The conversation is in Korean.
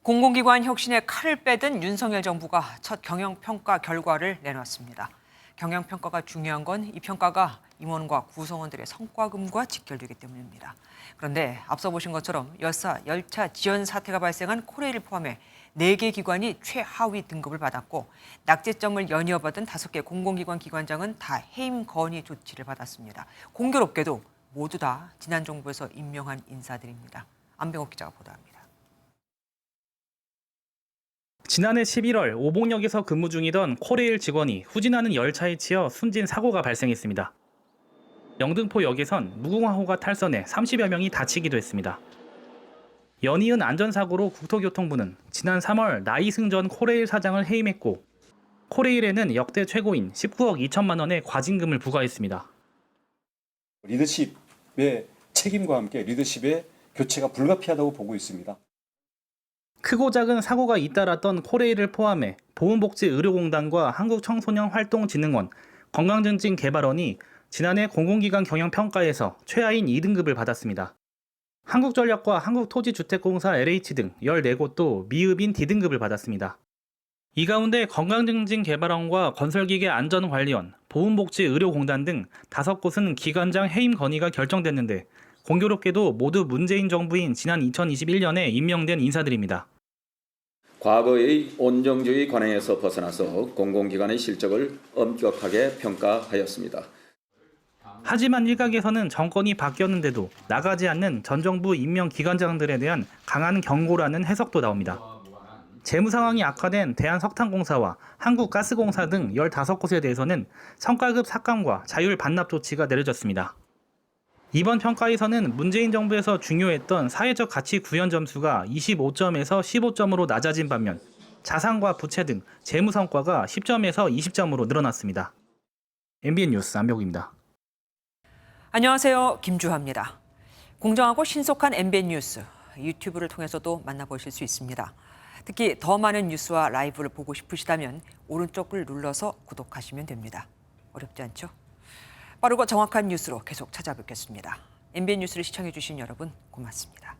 공공기관 혁신에 칼을 빼든 윤석열 정부가 첫 경영평가 결과를 내놨습니다. 경영평가가 중요한 건 이 평가가 임원과 구성원들의 성과금과 직결되기 때문입니다. 그런데 앞서 보신 것처럼 열차 지연 사태가 발생한 코레일을 포함해 4개 기관이 최하위 등급을 받았고 낙제점을 연이어받은 5개 공공기관 기관장은 다 해임 건의 조치를 받았습니다. 공교롭게도 모두 다 지난 정부에서 임명한 인사들입니다. 안병옥 기자가 보도합니다. 지난해 11월 오봉역에서 근무 중이던 코레일 직원이 후진하는 열차에 치여 숨진 사고가 발생했습니다. 영등포역에선 무궁화호가 탈선해 30여 명이 다치기도 했습니다. 연이은 안전사고로 국토교통부는 지난 3월 나이승 전 코레일 사장을 해임했고 코레일에는 역대 최고인 19억 2천만 원의 과징금을 부과했습니다. 리더십의 책임과 함께 리더십의 교체가 불가피하다고 보고 있습니다. 크고 작은 사고가 잇따랐던 코레일을 포함해 보건복지의료공단과 한국청소년활동진흥원, 건강증진개발원이 지난해 공공기관 경영평가에서 최하인 2등급을 받았습니다. 한국전력과 한국토지주택공사 LH 등 14곳도 미흡인 D등급을 받았습니다. 이 가운데 건강증진개발원과 건설기계안전관리원, 보건복지의료공단 등 5곳은 기관장 해임 건의가 결정됐는데 공교롭게도 모두 문재인 정부인 지난 2021년에 임명된 인사들입니다. 과거의 온정주의 관행에서 벗어나서 공공기관의 실적을 엄격하게 평가하였습니다. 하지만 일각에서는 정권이 바뀌었는데도 나가지 않는 전 정부 임명 기관장들에 대한 강한 경고라는 해석도 나옵니다. 재무 상황이 악화된 대한석탄공사와 한국가스공사 등 15곳에 대해서는 성과급 삭감과 자율 반납 조치가 내려졌습니다. 이번 평가에서는 문재인 정부에서 중요했던 사회적 가치 구현 점수가 25점에서 15점으로 낮아진 반면 자산과 부채 등 재무 성과가 10점에서 20점으로 늘어났습니다. MBN 뉴스 안병욱입니다. 안녕하세요. 김주하입니다. 공정하고 신속한 MBN 뉴스, 유튜브를 통해서도 만나보실 수 있습니다. 특히 더 많은 뉴스와 라이브를 보고 싶으시다면 오른쪽을 눌러서 구독하시면 됩니다. 어렵지 않죠? 빠르고 정확한 뉴스로 계속 찾아뵙겠습니다. MBN 뉴스를 시청해주신 여러분 고맙습니다.